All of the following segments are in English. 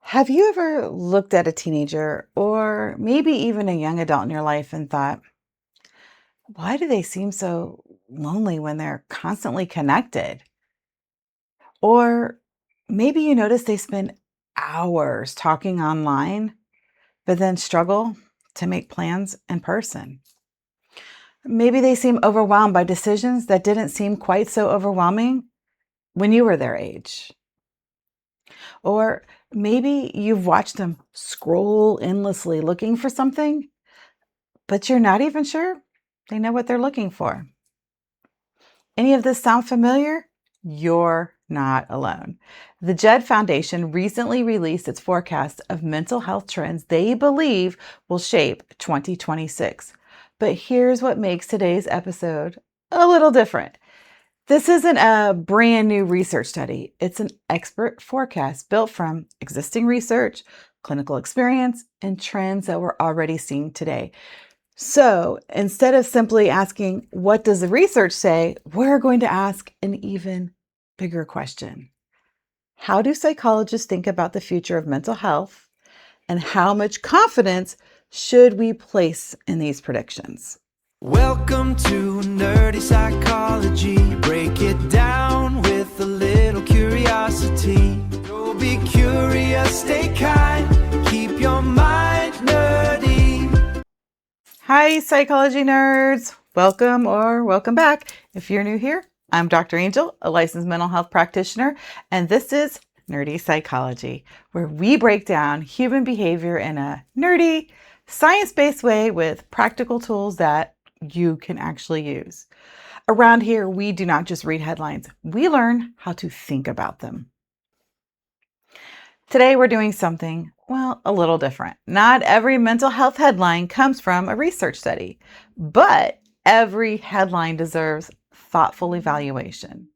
Have you ever looked at a teenager or maybe even a young adult in your life and thought, why do they seem so lonely when they're constantly connected? Or maybe you notice they spend hours talking online, but then struggle to make plans in person. Maybe they seem overwhelmed by decisions that didn't seem quite so overwhelming when you were their age. Or maybe you've watched them scroll endlessly looking for something, but you're not even sure they know what they're looking for. Any of this sound familiar? You're not alone. The JED Foundation recently released its forecast of mental health trends they believe will shape 2026. But here's what makes today's episode a little different. This isn't a brand new research study. It's an expert forecast built from existing research, clinical experience, and trends that we're already seeing today. So instead of simply asking, what does the research say? We're going to ask an even bigger question. How do psychologists think about the future of mental health? And how much confidence should we place in these predictions? Welcome to Nerdy Psychology. Break it down with a little curiosity. Don't be curious, stay kind. Keep your mind nerdy. Hi, psychology nerds. Welcome back. If you're new here, I'm Dr. Angel, a licensed mental health practitioner, and this is Nerdy Psychology, where we break down human behavior in a nerdy, science-based way with practical tools that you can actually use. Around here, we do not just read headlines. We learn how to think about them. Today, we're doing something, a little different. Not every mental health headline comes from a research study, but every headline deserves thoughtful evaluation.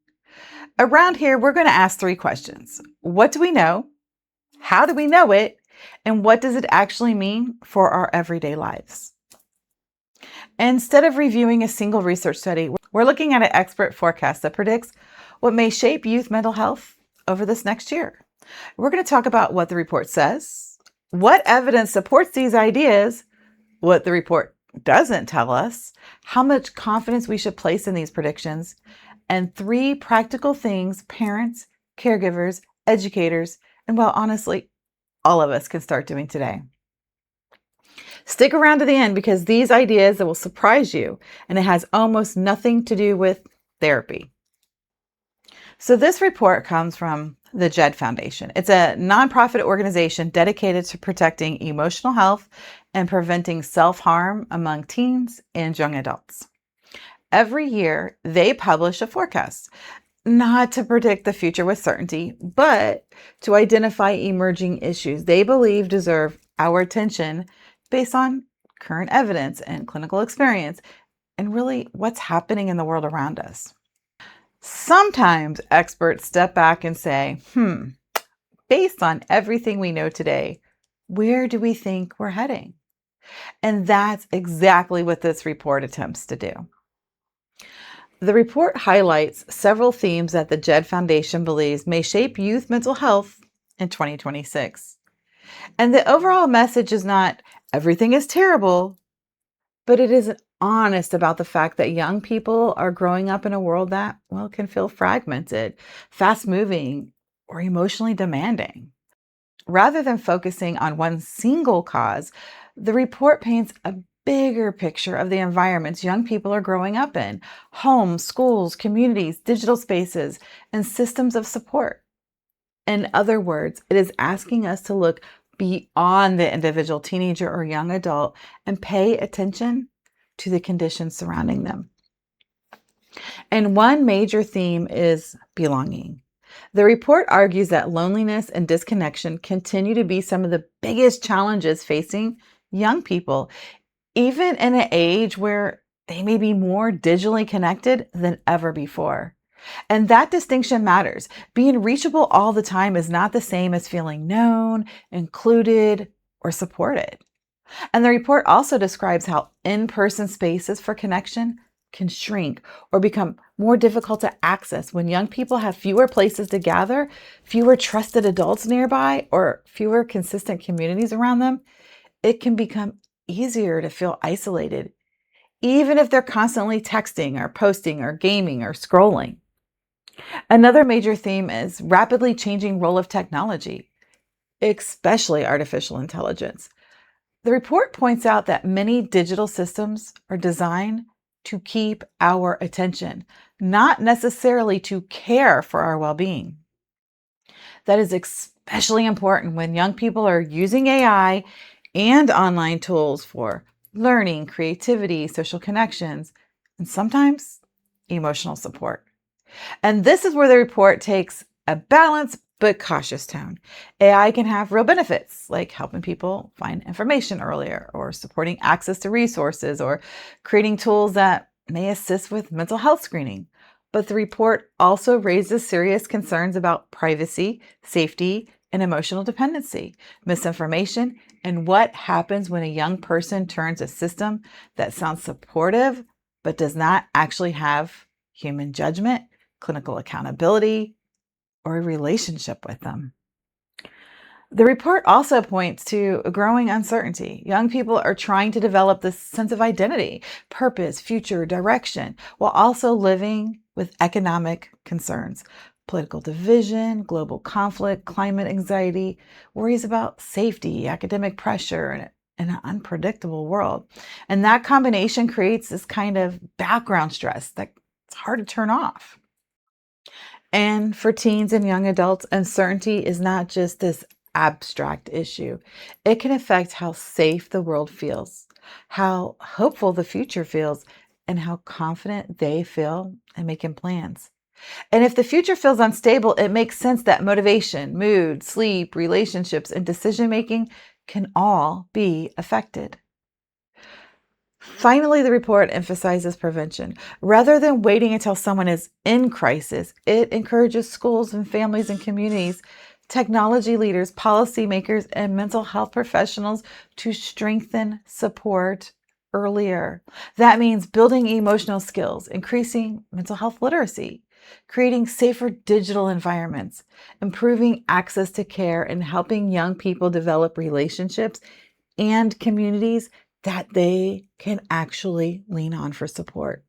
Around here, we're going to ask 3 questions. What do we know? How do we know it? And what does it actually mean for our everyday lives? Instead of reviewing a single research study, we're looking at an expert forecast that predicts what may shape youth mental health over this next year. We're going to talk about what the report says, what evidence supports these ideas, what the report doesn't tell us, how much confidence we should place in these predictions, and 3 practical things parents, caregivers, educators, and honestly, all of us can start doing today. Stick around to the end because these ideas will surprise you, and it has almost nothing to do with therapy. So this report comes from the JED Foundation. It's a nonprofit organization dedicated to protecting emotional health and preventing self-harm among teens and young adults. Every year, they publish a forecast, not to predict the future with certainty, but to identify emerging issues they believe deserve our attention based on current evidence and clinical experience, and really what's happening in the world around us. Sometimes experts step back and say, based on everything we know today, where do we think we're heading? And that's exactly what this report attempts to do. The report highlights several themes that the JED Foundation believes may shape youth mental health in 2026. And the overall message is not everything is terrible, but it is honest about the fact that young people are growing up in a world that, can feel fragmented, fast-moving, or emotionally demanding. Rather than focusing on one single cause, the report paints a bigger picture of the environments young people are growing up in: homes, schools, communities, digital spaces, and systems of support. In other words, it is asking us to look beyond the individual teenager or young adult and pay attention to the conditions surrounding them. And one major theme is belonging. The report argues that loneliness and disconnection continue to be some of the biggest challenges facing young people, even in an age where they may be more digitally connected than ever before. And that distinction matters. Being reachable all the time is not the same as feeling known, included, or supported. And the report also describes how in-person spaces for connection can shrink or become more difficult to access when young people have fewer places to gather, fewer trusted adults nearby, or fewer consistent communities around them. It can become easier to feel isolated, even if they're constantly texting or posting or gaming or scrolling. Another major theme is rapidly changing role of technology, especially artificial intelligence. The report points out that many digital systems are designed to keep our attention, not necessarily to care for our well-being. That is especially important when young people are using AI and online tools for learning, creativity, social connections, and sometimes emotional support. And this is where the report takes a balanced but cautious tone. AI can have real benefits, like helping people find information earlier, or supporting access to resources, or creating tools that may assist with mental health screening. But the report also raises serious concerns about privacy, safety, and emotional dependency, misinformation, and what happens when a young person turns a system that sounds supportive but does not actually have human judgment, clinical accountability, or a relationship with them. The report also points to a growing uncertainty. Young people are trying to develop this sense of identity, purpose, future, direction, while also living with economic concerns, political division, global conflict, climate anxiety, worries about safety, academic pressure, and an unpredictable world. And that combination creates this kind of background stress that's hard to turn off. And for teens and young adults, uncertainty is not just this abstract issue. It can affect how safe the world feels, how hopeful the future feels, and how confident they feel in making plans. And if the future feels unstable, it makes sense that motivation, mood, sleep, relationships, and decision making can all be affected. Finally, the report emphasizes prevention. Rather than waiting until someone is in crisis, it encourages schools and families and communities, technology leaders, policymakers, and mental health professionals to strengthen support earlier. That means building emotional skills, increasing mental health literacy, creating safer digital environments, improving access to care, and helping young people develop relationships and communities that they can actually lean on for support.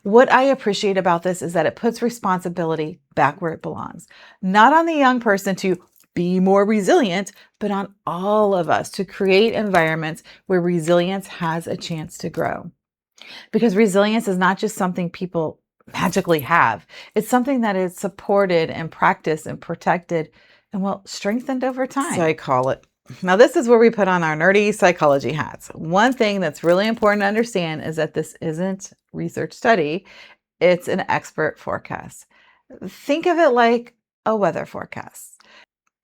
What I appreciate about this is that it puts responsibility back where it belongs, not on the young person to be more resilient, but on all of us to create environments where resilience has a chance to grow. Because resilience is not just something people magically have, it's something that is supported and practiced and protected and, well, strengthened over time. So I call it. Now, this is where we put on our nerdy psychology hats. One thing that's really important to understand is that this isn't research study, it's an expert forecast. Think of it like a weather forecast.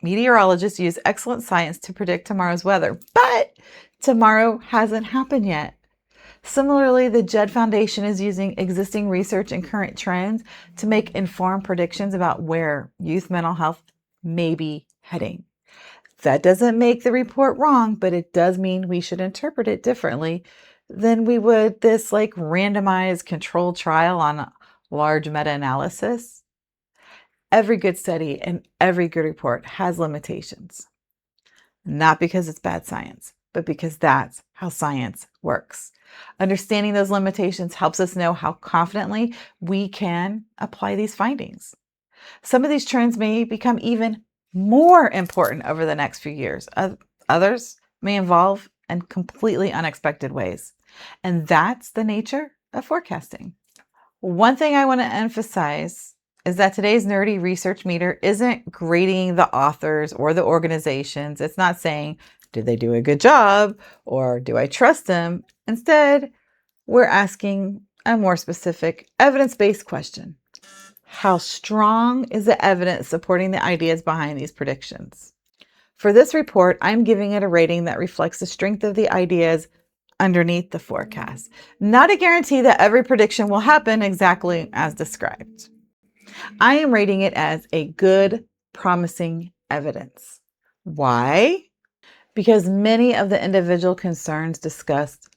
Meteorologists use excellent science to predict tomorrow's weather, but tomorrow hasn't happened yet. Similarly, the JED Foundation is using existing research and current trends to make informed predictions about where youth mental health may be heading. That doesn't make the report wrong, but it does mean we should interpret it differently than we would this randomized controlled trial on a large meta-analysis. Every good study and every good report has limitations, not because it's bad science, but because that's how science works. Understanding those limitations helps us know how confidently we can apply these findings. Some of these trends may become even more important over the next few years. Others may evolve in completely unexpected ways. And that's the nature of forecasting. One thing I want to emphasize is that today's nerdy research meter isn't grading the authors or the organizations. It's not saying, did they do a good job or do I trust them? Instead, we're asking a more specific evidence-based question. How strong is the evidence supporting the ideas behind these predictions? For this report, I'm giving it a rating that reflects the strength of the ideas underneath the forecast, not a guarantee that every prediction will happen exactly as described. I am rating it as a good, promising evidence. Why? Because many of the individual concerns discussed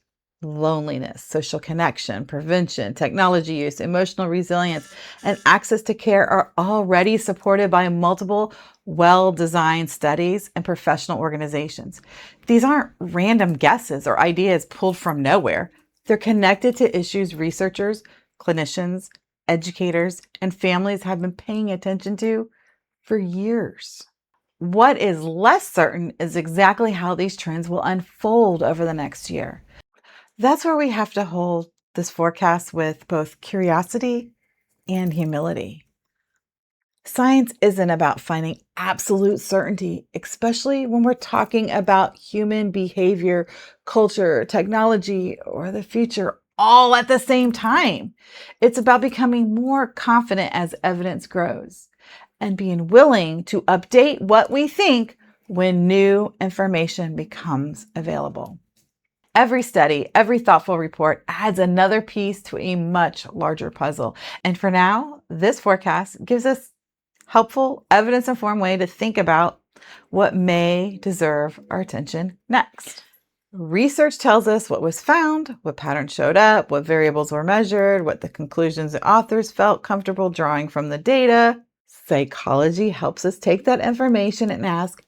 loneliness, social connection, prevention, technology use, emotional resilience, and access to care are already supported by multiple well-designed studies and professional organizations. These aren't random guesses or ideas pulled from nowhere. They're connected to issues researchers, clinicians, educators, and families have been paying attention to for years. What is less certain is exactly how these trends will unfold over the next year. That's where we have to hold this forecast with both curiosity and humility. Science isn't about finding absolute certainty, especially when we're talking about human behavior, culture, technology, or the future all at the same time. It's about becoming more confident as evidence grows and being willing to update what we think when new information becomes available. Every study, every thoughtful report adds another piece to a much larger puzzle. And for now, this forecast gives us helpful, evidence-informed way to think about what may deserve our attention next. Research tells us what was found, what patterns showed up, what variables were measured, what the conclusions the authors felt comfortable drawing from the data. Psychology helps us take that information and ask,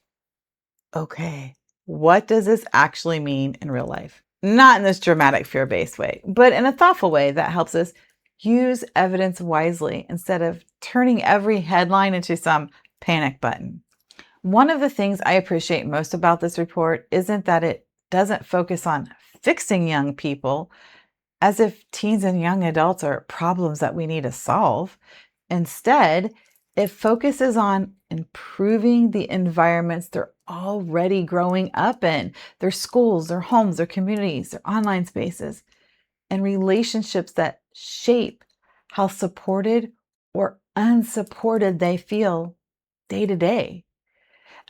okay, what does this actually mean in real life? Not in this dramatic fear-based way, but in a thoughtful way that helps us use evidence wisely instead of turning every headline into some panic button. One of the things I appreciate most about this report isn't that it doesn't focus on fixing young people as if teens and young adults are problems that we need to solve. Instead, it focuses on improving the environments they're already growing up in, their schools, their homes, their communities, their online spaces, and relationships that shape how supported or unsupported they feel day to day.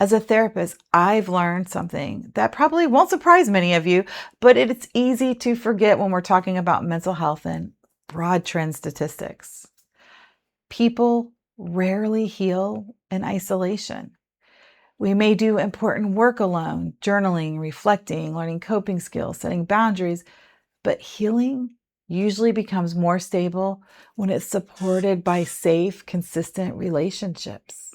As a therapist, I've learned something that probably won't surprise many of you, but it's easy to forget when we're talking about mental health and broad trend statistics. People rarely heal in isolation. We may do important work alone, journaling, reflecting, learning coping skills, setting boundaries, but healing usually becomes more stable when it's supported by safe, consistent relationships.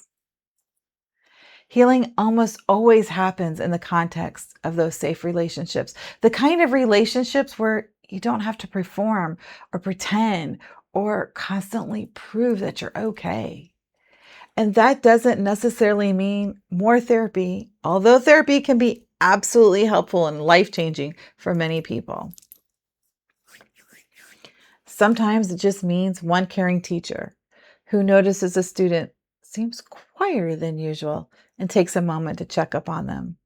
Healing almost always happens in the context of those safe relationships, the kind of relationships where you don't have to perform or pretend or constantly prove that you're okay. And that doesn't necessarily mean more therapy, although therapy can be absolutely helpful and life-changing for many people. Sometimes it just means one caring teacher who notices a student seems quieter than usual and takes a moment to check up on them.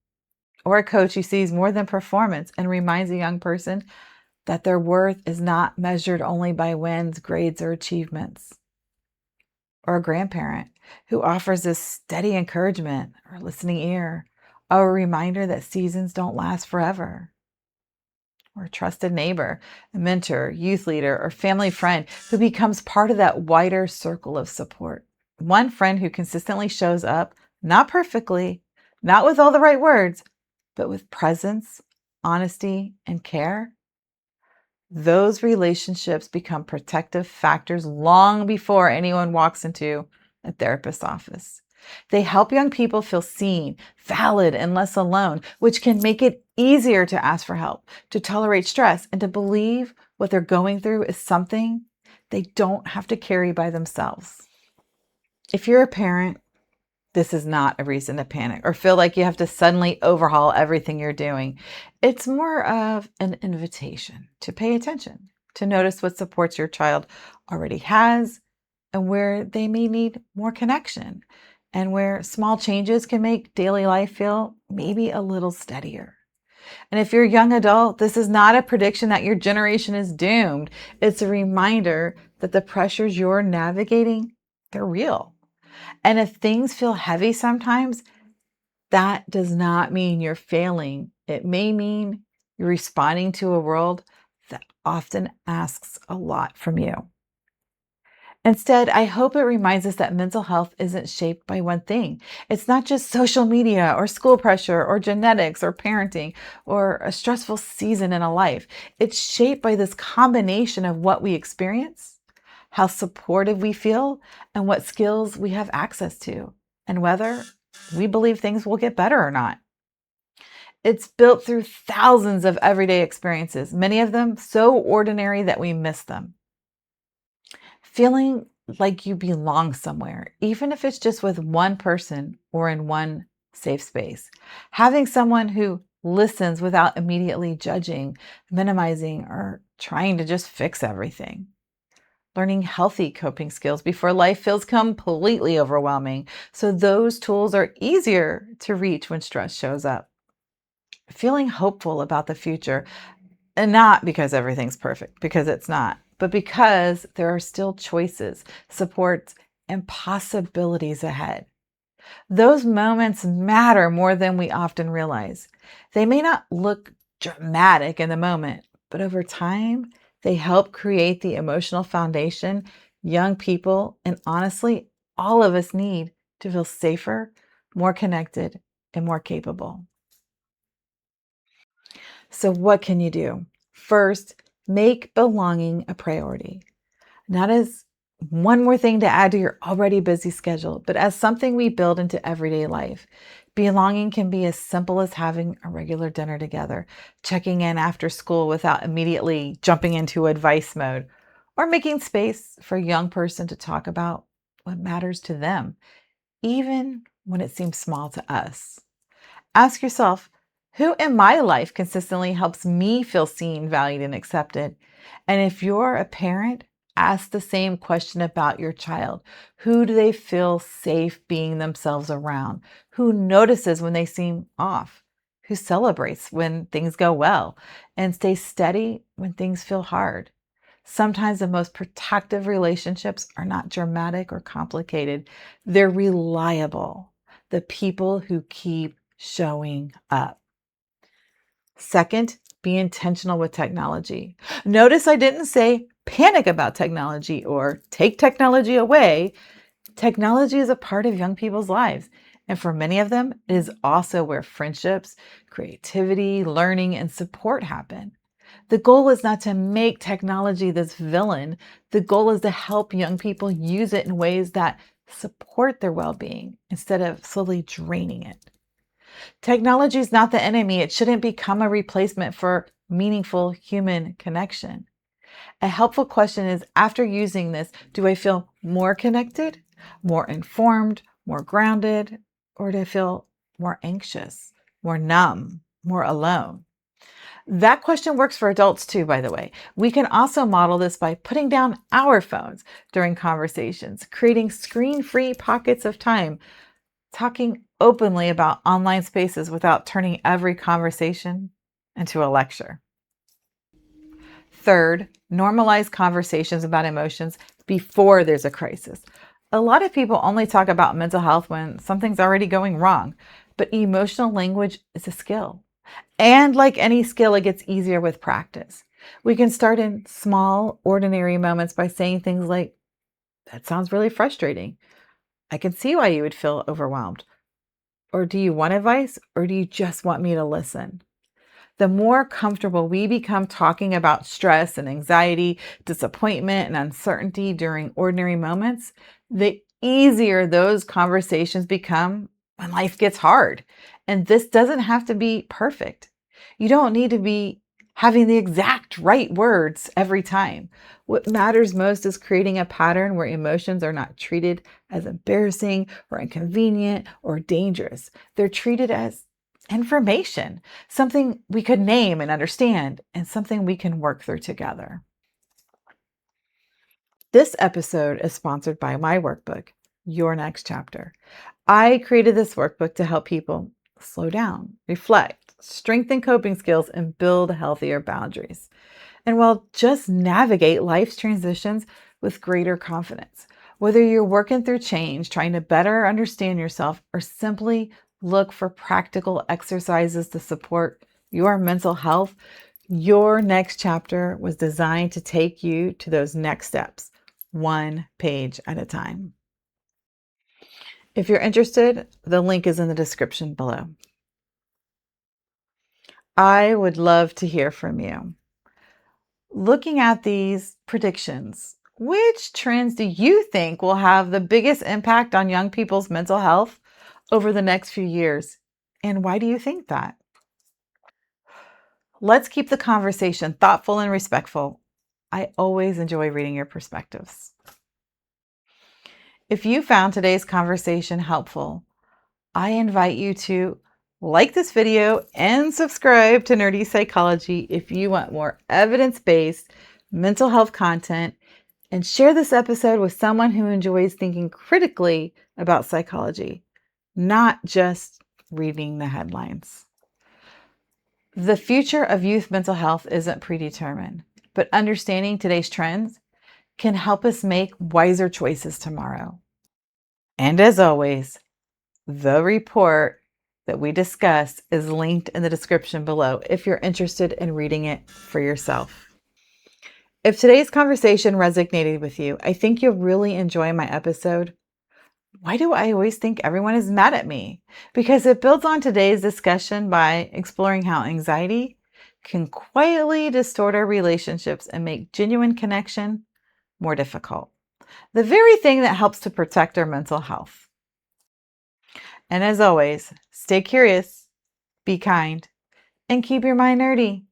Or a coach who sees more than performance and reminds a young person that their worth is not measured only by wins, grades, or achievements. Or a grandparent who offers a steady encouragement or listening ear, or a reminder that seasons don't last forever. Or a trusted neighbor, a mentor, youth leader, or family friend who becomes part of that wider circle of support. One friend who consistently shows up, not perfectly, not with all the right words, but with presence, honesty, and care. Those relationships become protective factors long before anyone walks into a therapist's office. They help young people feel seen, valid, and less alone, which can make it easier to ask for help, to tolerate stress, and to believe what they're going through is something they don't have to carry by themselves. If you're a parent, this is not a reason to panic or feel like you have to suddenly overhaul everything you're doing. It's more of an invitation to pay attention, to notice what supports your child already has and where they may need more connection, and where small changes can make daily life feel maybe a little steadier. And if you're a young adult, this is not a prediction that your generation is doomed. It's a reminder that the pressures you're navigating, they're real. And if things feel heavy sometimes, that does not mean you're failing. It may mean you're responding to a world that often asks a lot from you. Instead, I hope it reminds us that mental health isn't shaped by one thing. It's not just social media or school pressure or genetics or parenting or a stressful season in a life. It's shaped by this combination of what we experience, how supportive we feel, and what skills we have access to, and whether we believe things will get better or not. It's built through thousands of everyday experiences, many of them so ordinary that we miss them. Feeling like you belong somewhere, even if it's just with one person or in one safe space. Having someone who listens without immediately judging, minimizing, or trying to just fix everything. Learning healthy coping skills before life feels completely overwhelming, so those tools are easier to reach when stress shows up. Feeling hopeful about the future, and not because everything's perfect, because it's not, but because there are still choices, supports, and possibilities ahead. Those moments matter more than we often realize. They may not look dramatic in the moment, but over time, they help create the emotional foundation young people, and honestly, all of us need to feel safer, more connected, and more capable. So, what can you do? First, make belonging a priority, not as one more thing to add to your already busy schedule, but as something we build into everyday life. Belonging can be as simple as having a regular dinner together, checking in after school without immediately jumping into advice mode, or making space for a young person to talk about what matters to them, even when it seems small to us. Ask yourself, who in my life consistently helps me feel seen, valued, and accepted? And if you're a parent, ask the same question about your child. Who do they feel safe being themselves around? Who notices when they seem off? Who celebrates when things go well and stays steady when things feel hard? Sometimes the most protective relationships are not dramatic or complicated, they're reliable. The people who keep showing up. Second, be intentional with technology. Notice I didn't say panic about technology or take technology away. Technology is a part of young people's lives. And for many of them, it is also where friendships, creativity, learning, and support happen. The goal is not to make technology this villain. The goal is to help young people use it in ways that support their well being instead of slowly draining it. Technology is not the enemy. It shouldn't become a replacement for meaningful human connection. A helpful question is, after using this, do I feel more connected, more informed, more grounded, or do I feel more anxious, more numb, more alone? That question works for adults too, by the way. We can also model this by putting down our phones during conversations, creating screen free pockets of time, talking openly about online spaces without turning every conversation into a lecture. Third, normalize conversations about emotions before there's a crisis. A lot of people only talk about mental health when something's already going wrong, but emotional language is a skill. And like any skill, it gets easier with practice. We can start in small, ordinary moments by saying things like, "That sounds really frustrating. I can see why you would feel overwhelmed." Or, "Do you want advice or do you just want me to listen?" The more comfortable we become talking about stress and anxiety, disappointment and uncertainty during ordinary moments, the easier those conversations become when life gets hard. And this doesn't have to be perfect. You don't need to be having the exact right words every time. What matters most is creating a pattern where emotions are not treated as embarrassing or inconvenient or dangerous. They're treated as information, something we could name and understand, and something we can work through together. This episode is sponsored by my workbook, Your Next Chapter. I created this workbook to help people slow down, reflect, strengthen coping skills, and build healthier boundaries. And well, just navigate life's transitions with greater confidence. Whether you're working through change, trying to better understand yourself, or simply look for practical exercises to support your mental health, your next chapter was designed to take you to those next steps, one page at a time. If you're interested, the link is in the description below. I would love to hear from you. Looking at these predictions, which trends do you think will have the biggest impact on young people's mental health over the next few years? And why do you think that? Let's keep the conversation thoughtful and respectful. I always enjoy reading your perspectives. If you found today's conversation helpful, I invite you to like this video and subscribe to Nerdy Psychology if you want more evidence-based mental health content, and share this episode with someone who enjoys thinking critically about psychology, not just reading the headlines. The future of youth mental health isn't predetermined, but understanding today's trends can help us make wiser choices tomorrow. And as always, the report that we discuss is linked in the description below if you're interested in reading it for yourself. If today's conversation resonated with you, I think you'll really enjoy my episode. Why do I always think everyone is mad at me? Because it builds on today's discussion by exploring how anxiety can quietly distort our relationships and make genuine connection more difficult. The very thing that helps to protect our mental health. And as always, stay curious, be kind, and keep your mind nerdy.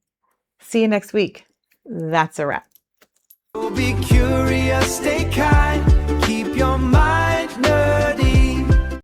See you next week. That's a wrap. Be curious, stay kind, keep your mind